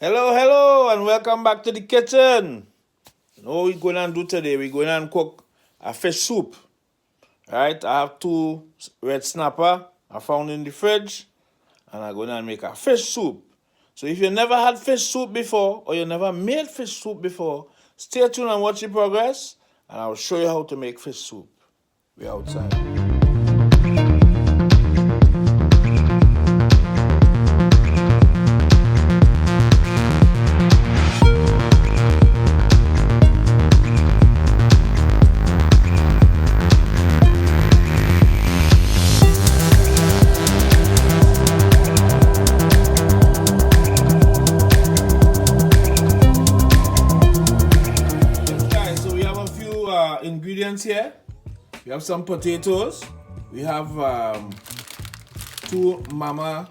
Hello, hello, and welcome back to the kitchen. What we're going to do today, we're going to cook a fish soup. Right? I have two red snapper I found in the fridge, and I'm going to make a fish soup. So if you never had fish soup before, or you never made fish soup before, stay tuned and watch the progress, and I'll show you how to make fish soup. We're outside. Ingredients here. We have some potatoes. We have two mama,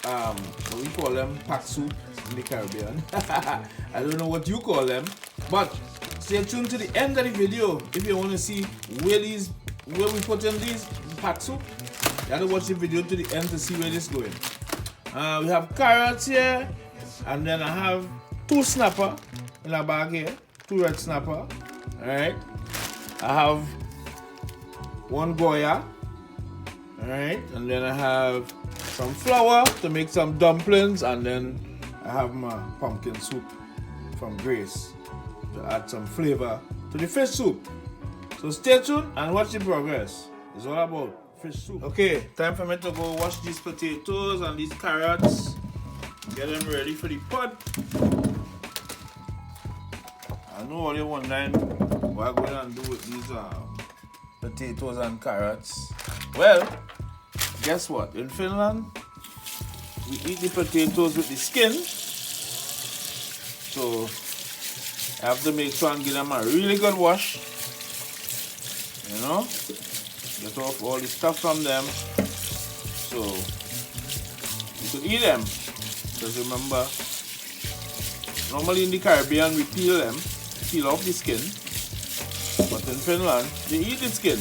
what we call them, pack soup in the Caribbean. I don't know what you call them, but stay tuned to the end of the video if you want to see where we put in these pack soup. You have to watch the video to the end to see where this is going. We have carrots here, and then I have two snapper in a bag here, two red snapper. Alright. I have one Goya, alright, and then I have some flour to make some dumplings, and then I have my pumpkin soup from Grace to add some flavor to the fish soup. So stay tuned and watch the progress. It's all about fish soup. Okay, time for me to go wash these potatoes and these carrots, get them ready for the pot. I know all you wondering what I'm going to do with these potatoes and carrots. Well, guess what? In Finland, we eat the potatoes with the skin. So I have to make sure and give them a really good wash. You know, get off all the stuff from them. So you could eat them. Because remember, normally in the Caribbean we peel off the skin. But in Finland, they eat the skin.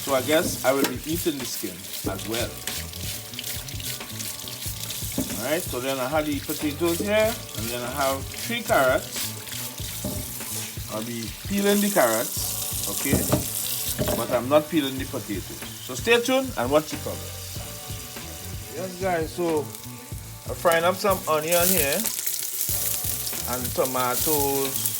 So I guess I will be eating the skin as well. Alright, so then I have the potatoes here, and then I have 3 carrots. I'll be peeling the carrots, okay? But I'm not peeling the potatoes. So stay tuned and watch the progress. Yes guys, so I'm frying up some onion here, and tomatoes.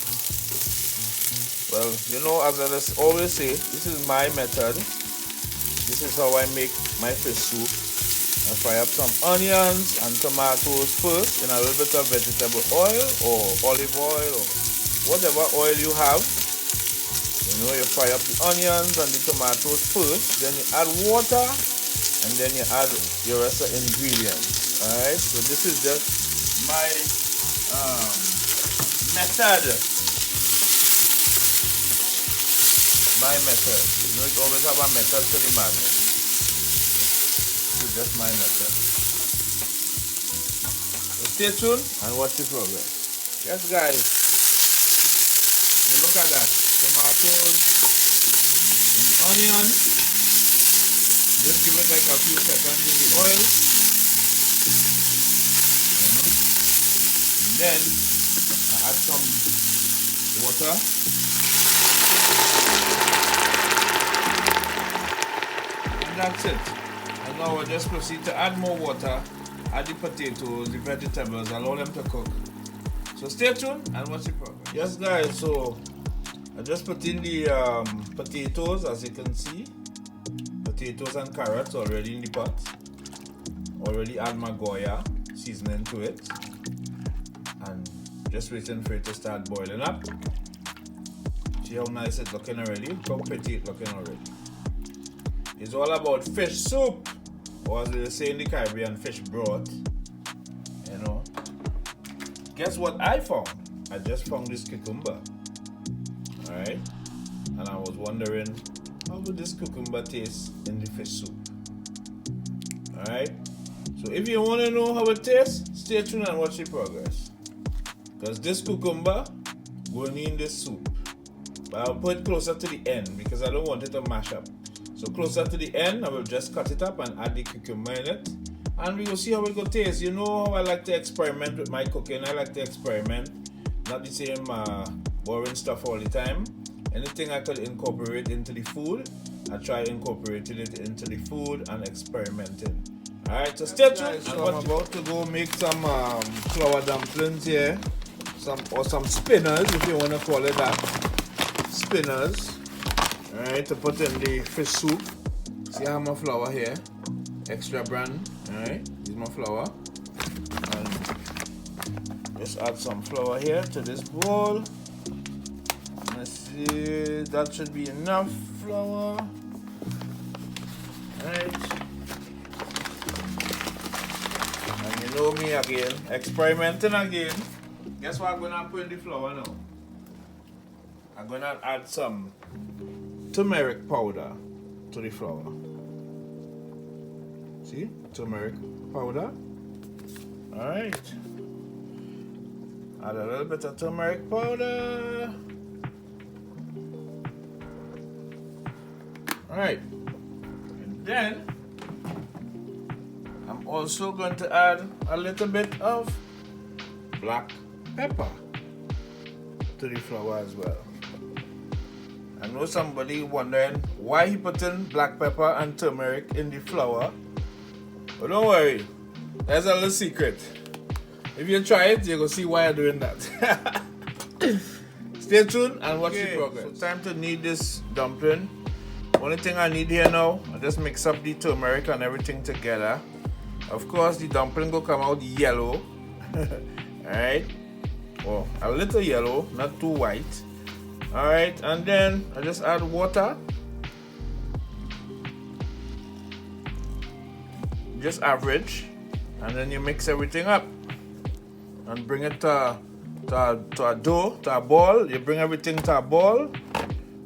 Well, you know, as I always say, this is my method. This is how I make my fish soup. I fry up some onions and tomatoes first in a little bit of vegetable oil or olive oil or whatever oil you have. You know, you fry up the onions and the tomatoes first, then you add water, and then you add your rest of ingredients. Alright, so this is just my method. My method. You know, it always have a method to the madness. This is just my method. So stay tuned and watch the progress. Yes guys, you look at that. Tomatoes and onion. Just give it like a few seconds in the oil. You know? And then I add some water. That's it. And now we'll just proceed to add more water, add the potatoes, the vegetables, allow them to cook. So stay tuned and watch the progress. Yes guys, so I just put in the potatoes, as you can see. Potatoes and carrots already in the pot. Already add my Goya seasoning to it. And just waiting for it to start boiling up. See how nice it's looking already? Look how pretty it's looking already. It's all about fish soup, or as they say in the Caribbean, fish broth. You know. Guess what I found? I just found this cucumber. Alright? And I was wondering, how would this cucumber taste in the fish soup? Alright? So if you want to know how it tastes, stay tuned and watch the progress. Because this cucumber going in this soup. But I'll put it closer to the end because I don't want it to mash up. So closer to the end, I will just cut it up and add the cucumber in it. and we will see how it will taste. You know how I like to experiment with my cooking. I like to experiment, not the same boring stuff all the time. Anything I could incorporate into the food, I try incorporating it into the food and experimenting. Alright, so stay tuned. So I'm about to go make some flour dumplings here. Some spinners, if you want to call it that. Spinners. Alright, to put in the fish soup. See I have my flour here. Extra brand. Alright, here's my flour. And just add some flour here to this bowl. Let's see, that should be enough flour. Alright. And you know me again, experimenting again. Guess what I'm gonna put in the flour now? I'm gonna add some turmeric powder to the flour. See? Turmeric powder. Alright. Add a little bit of turmeric powder. Alright. And then I'm also going to add a little bit of black pepper to the flour as well. I know somebody wondering why he put in black pepper and turmeric in the flour, but don't worry, there's a little secret. If you try it, you're gonna see why I'm doing that. Stay tuned and watch the progress. So time to knead this dumpling. Only thing I need here now, I just mix up the turmeric and everything together. Of course, the dumpling will come out yellow. Alright. Well, a little yellow, not too white. Alright, and then I just add water. Just average. And then you mix everything up. And bring it to a dough, to a ball. You bring everything to a ball.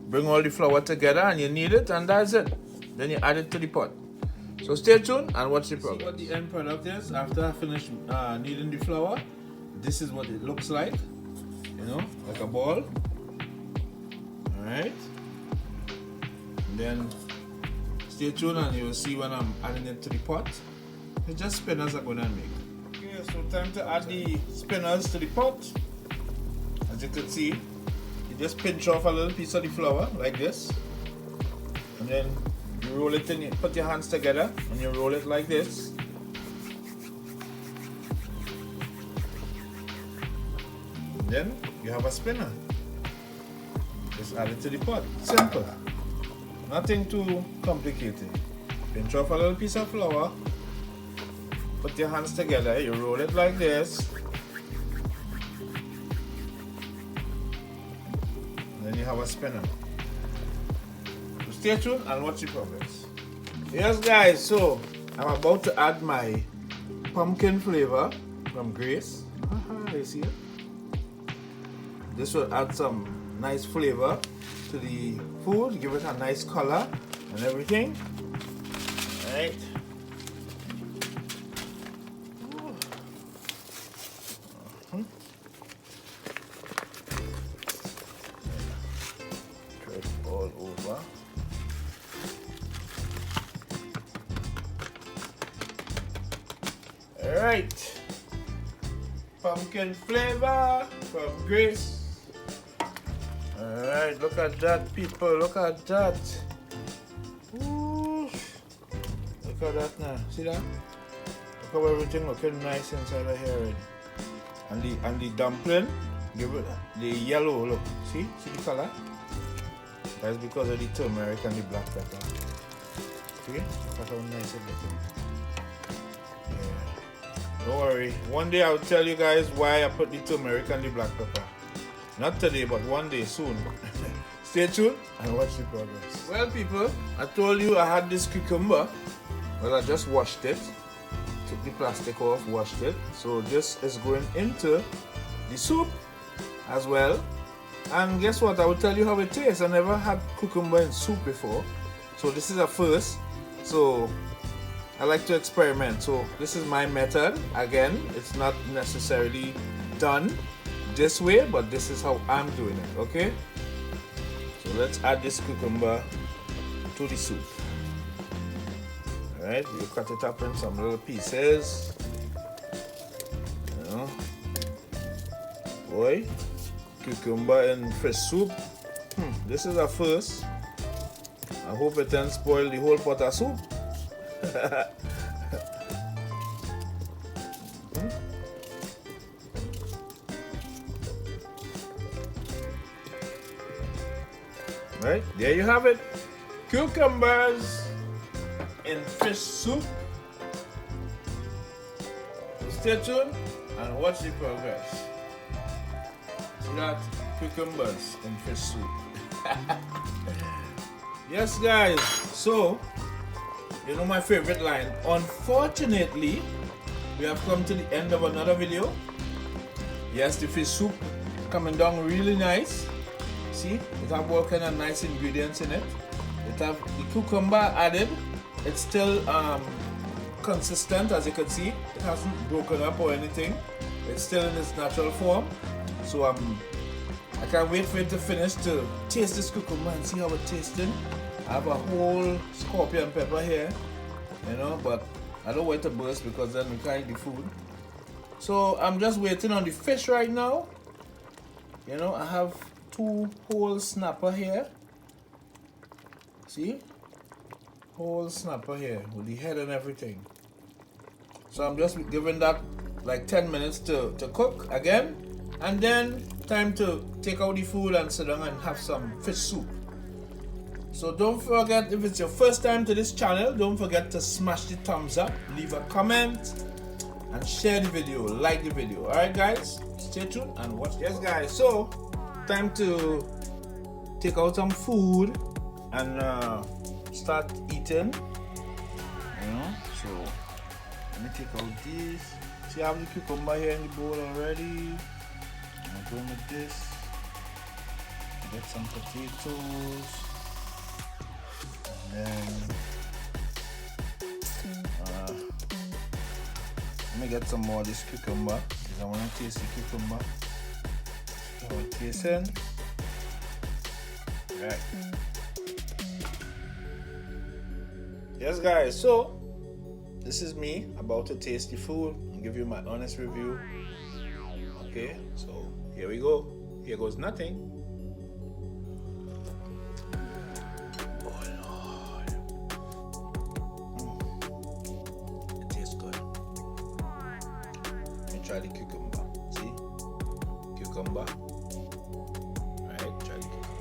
Bring all the flour together and you knead it, and that's it. Then you add it to the pot. So stay tuned and watch the progress. See what the end product is after I finish kneading the flour. This is what it looks like. You know, like a ball. Alright. Then stay tuned and you will see when I'm adding it to the pot. It's just spinners I'm gonna make. Okay, so time to add the spinners to the pot. As you can see, you just pinch off a little piece of the flour like this. And then you roll it in, you put your hands together and you roll it like this. And then you have a spinner. Just add it to the pot. Simple. Nothing too complicated. Pinch off a little piece of flour. Put your hands together. You roll it like this. And then you have a spinner. So stay tuned and watch the progress. Yes guys, so I'm about to add my pumpkin flavor from Grace. You see it? This will add some nice flavor to the food, give it a nice color and everything. Alright. Spread all over. Alright. Pumpkin flavor from Grace. Alright, look at that, people. Look at that. Ooh. Look at that now. See that? Look how everything looking nice inside of here. And the dumpling, give it the yellow look. See the color? That's because of the turmeric and the black pepper. See? Look how nice it looking. Yeah. Don't worry. One day I'll tell you guys why I put the turmeric and the black pepper. Not today, but one day soon. Stay tuned and watch the progress. Well, people, I told you I had this cucumber. Well, I just washed it. Took the plastic off, washed it. So this is going into the soup as well. And guess what? I will tell you how it tastes. I never had cucumber in soup before. So this is a first. So I like to experiment. So this is my method. Again, it's not necessarily done this way, but this is how I'm doing it, okay? So let's add this cucumber to the soup. Right? You cut it up in some little pieces. You know. Boy, cucumber and fish soup. This is a first. I hope it doesn't spoil the whole pot of soup. Right, there you have it. Cucumbers in fish soup. Stay tuned and watch the progress. See that? Cucumbers in fish soup. Yes, guys. So, you know my favorite line. Unfortunately, we have come to the end of another video. Yes, the fish soup coming down really nice. See, it have all kind of nice ingredients in it. It have the cucumber added. It's still consistent, as you can see. It hasn't broken up or anything. It's still in its natural form. So I can't wait for it to finish to taste this cucumber and see how it tasting. I have a whole scorpion pepper here, you know, but I don't want it to burst because then we can't eat the food. So I'm just waiting on the fish right now. You know, I have 2 whole snapper here. See? Whole snapper here with the head and everything. So I'm just giving that like 10 minutes to cook again. And then time to take out the food and sit down and have some fish soup. So don't forget, if it's your first time to this channel, don't forget to smash the thumbs up, leave a comment, and share the video, like the video. Alright guys, stay tuned and watch. Yes guys, so time to take out some food and start eating. You know, so let me take out this. See, I have the cucumber here in the bowl already. I'm going with this. Get some potatoes. And then let me get some more of this cucumber because I want to taste the cucumber. So we're tasting. Right. Yes guys, so this is me about to taste the food and give you my honest review. Okay, so here we go. Here goes nothing. Oh Lord. It tastes good. Let me try the cucumber. See? Cucumber. Alright, try the cucumber.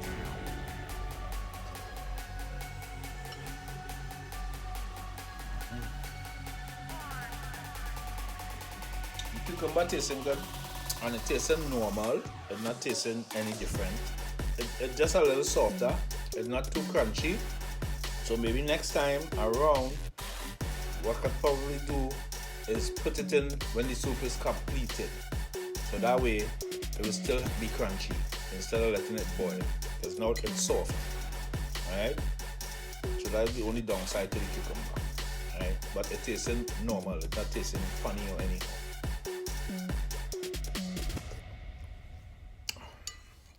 The cucumber tasting good. And it tasting normal. It's not tasting any different. It's just a little softer. It's not too crunchy. So maybe next time around, what I could probably do is put it in when the soup is completed. So that way it will still be crunchy instead of letting it boil. Because now it's soft. Alright? So that's the only downside to the cucumber. Alright? But it tasting normal. It's not tasting funny or anything.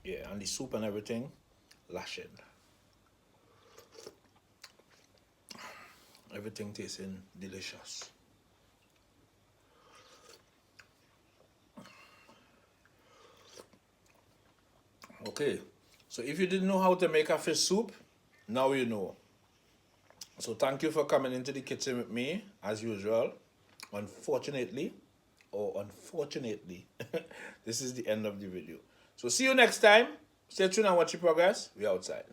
Yeah, and the soup and everything, lashing. Everything tasting delicious. Okay, so if you didn't know how to make a fish soup, now you know. So thank you for coming into the kitchen with me, as usual. Unfortunately, this is the end of the video. So see you next time. Stay tuned and watch the progress. We outside.